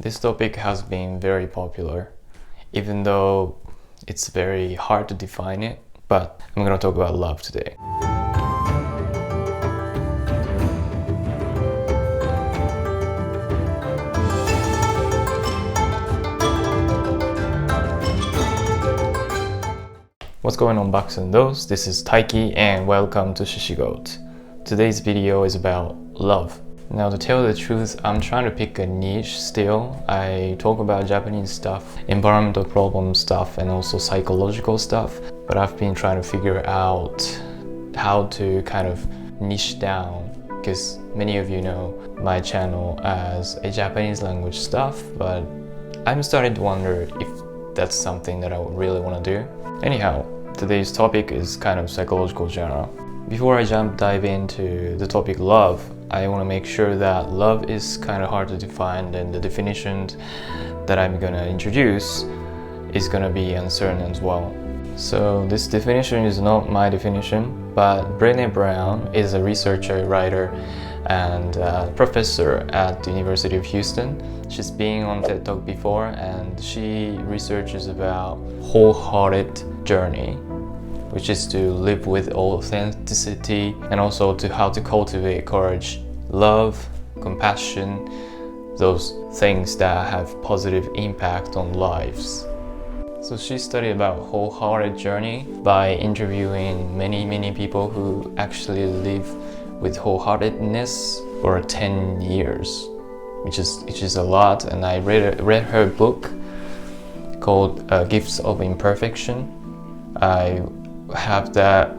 This topic has been very popular, even though it's very hard to define it, but I'm gonna talk about love today. What's going on, bucks and those? This is Taiki and welcome to ShishiGoat. Today's video is about love. Now, to tell the truth, I'm trying to pick a niche still. I talk about Japanese stuff, environmental problem stuff, and also psychological stuff, but I've been trying to figure out how to kind of niche down, because many of you know my channel as a Japanese language stuff, but I'm starting to wonder if that's something that I would really want to do. Anyhow, today's topic is kind of psychological genre. Before I dive into the topic love, I want to make sure that love is kind of hard to define, and the definition that I'm gonna introduce is gonna be uncertain as well. So this definition is not my definition, but Brené Brown is a researcher, writer, and professor at the University of Houston. She's been on TED Talk before, and she researches about wholehearted journey, which is to live with authenticity, and also to how to cultivate courage, love, compassion, those things that have positive impact on lives. So she studied about wholehearted journey by interviewing many people who actually live with wholeheartedness for 10 years, which is a lot. And I read her book called Gifts of Imperfection. I have that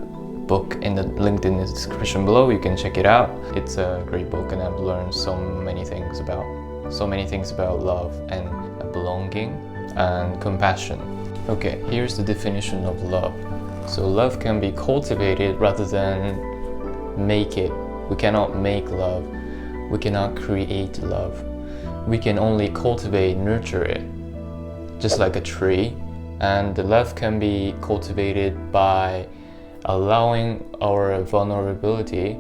book in the link in the description below. You can check it out. It's a great book, and I've learned so many things about love and belonging and compassion. Okay, here's the definition of love. So love can be cultivated rather than make it. We cannot make love. We cannot create love. We can only cultivate, nurture it, just like a tree. And the love can be cultivated by allowing our vulnerability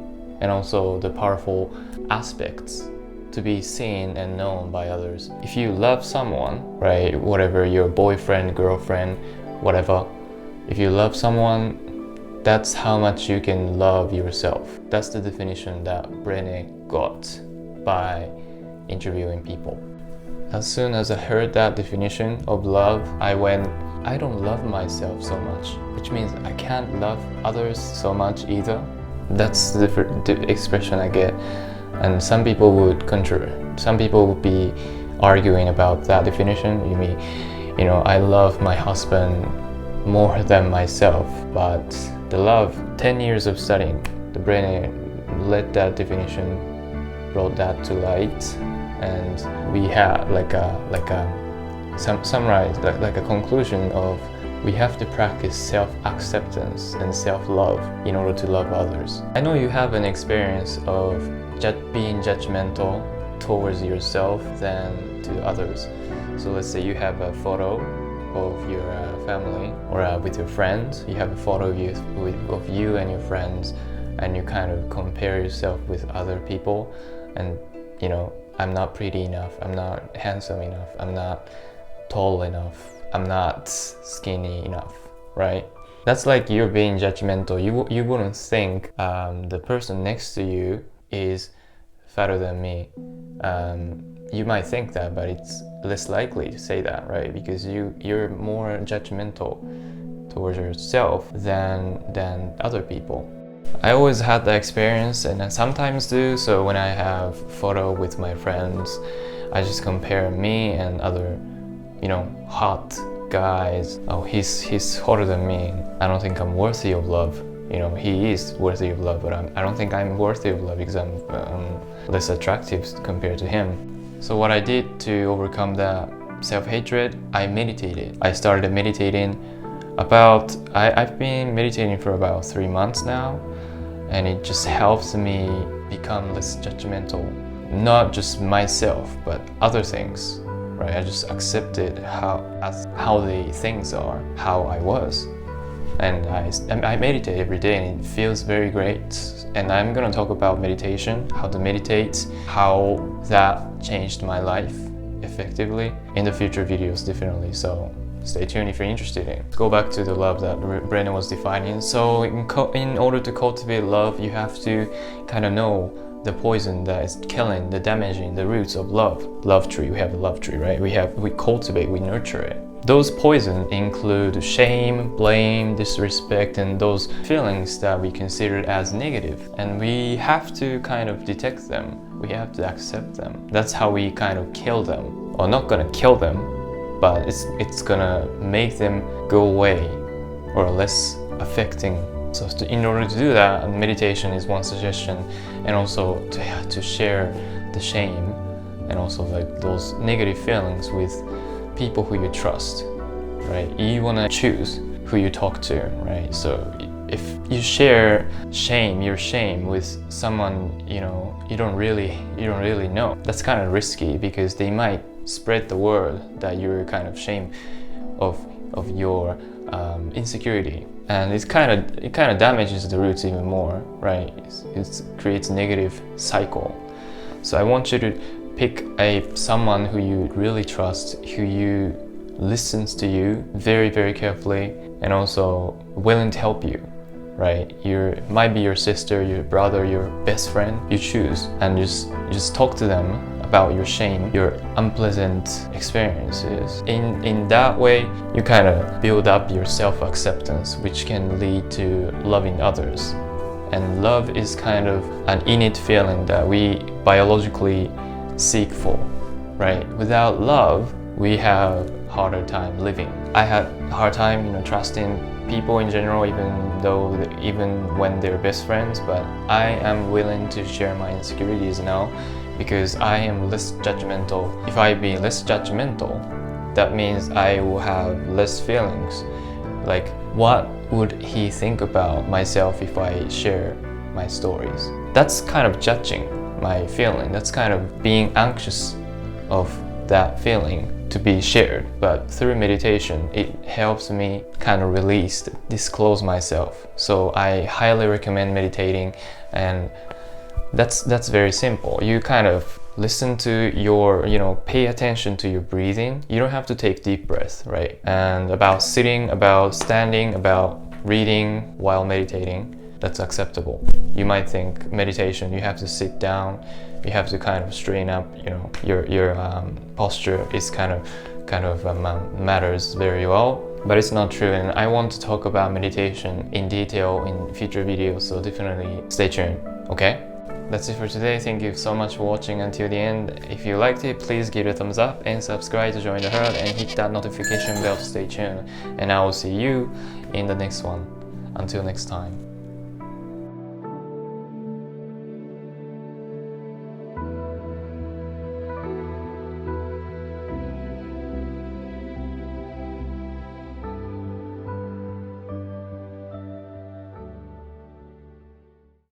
and also the powerful aspects to be seen and known by others. If you love someone, right, whatever, your boyfriend, girlfriend, whatever, if you love someone, that's how much you can love yourself. That's the definition that Brené got by interviewing people. As soon as I heard that definition of love, I went, I don't love myself so much, which means I can't love others so much either. That's the expression I get. And some people would some people would be arguing about that definition. You mean, I love my husband more than myself. But the love, 10 years of studying, the Brené let that definition, brought that to light, and we had like a summarize, like a conclusion of we have to practice self-acceptance and self-love in order to love others. I know you have an experience of being judgmental towards yourself than to others. So let's say you have a photo of your family, or with your friends, you have a photo of you and your friends, and you kind of compare yourself with other people, and I'm not pretty enough, I'm not handsome enough, I'm not tall enough, I'm not skinny enough, right? That's like you're being judgmental. You wouldn't think the person next to you is fatter than me. You might think that, but it's less likely to say that, right? Because you're more judgmental towards yourself than other people. I always had that experience, and I sometimes do. So when I have photo with my friends, I just compare me and other hot guys. Oh, he's hotter than me. I don't think I'm worthy of love. He is worthy of love, but I don't think I'm worthy of love because I'm less attractive compared to him. So what I did to overcome that self-hatred, I meditated. I started meditating I've been meditating for about 3 months now, and it just helps me become less judgmental. Not just myself, but other things. Right, I just accepted how the things are, how I was, and I meditate every day, and it feels very great. And I'm gonna talk about meditation, how to meditate, how that changed my life, effectively in the future videos, definitely. So stay tuned if you're interested in. Go back to the love that Brené was defining. So in order to cultivate love, you have to kind of know the poison that is killing, the damaging, the roots of love. Love tree, we have a love tree, right? We cultivate, we nurture it. Those poison include shame, blame, disrespect, and those feelings that we consider as negative. And we have to kind of detect them. We have to accept them. That's how we kind of kill them. Or not gonna kill them, but it's gonna make them go away or less affecting. So in order to do that, meditation is one suggestion, and also to share the shame and also like those negative feelings with people who you trust, right? You want to choose who you talk to, right? So if you share your shame with someone you don't really know, that's kind of risky, because they might spread the word that you're kind of ashamed of your insecurity, and it kind of damages the roots even more, right? It creates a negative cycle. So I want you to pick someone who you really trust, who listens to you very, very carefully, and also willing to help you, right? Might be your sister, your brother, your best friend. You choose and just talk to them about your shame, your unpleasant experiences. In that way, you kind of build up your self-acceptance, which can lead to loving others. And love is kind of an innate feeling that we biologically seek for, right? Without love, we have harder time living. I had a hard time, trusting people in general, even when they're best friends. But I am willing to share my insecurities now, because I am less judgmental. If I be less judgmental, that means I will have less feelings. Like, what would he think about myself if I share my stories? That's kind of judging my feeling. That's kind of being anxious of that feeling to be shared. But through meditation, it helps me kind of disclose myself. So I highly recommend meditating, and that's very simple. You kind of listen to pay attention to your breathing. You don't have to take deep breaths, right? And about sitting, about standing, about reading while meditating, that's acceptable. You might think meditation, you have to sit down, you have to kind of straighten up, your posture is kind of matters very well, but it's not true. And I want to talk about meditation in detail in future videos, so definitely stay tuned, okay? That's it for today. Thank you so much for watching until the end. If you liked it, please give it a thumbs up and subscribe to join the herd, and hit that notification bell to stay tuned. And I will see you in the next one. Until next time.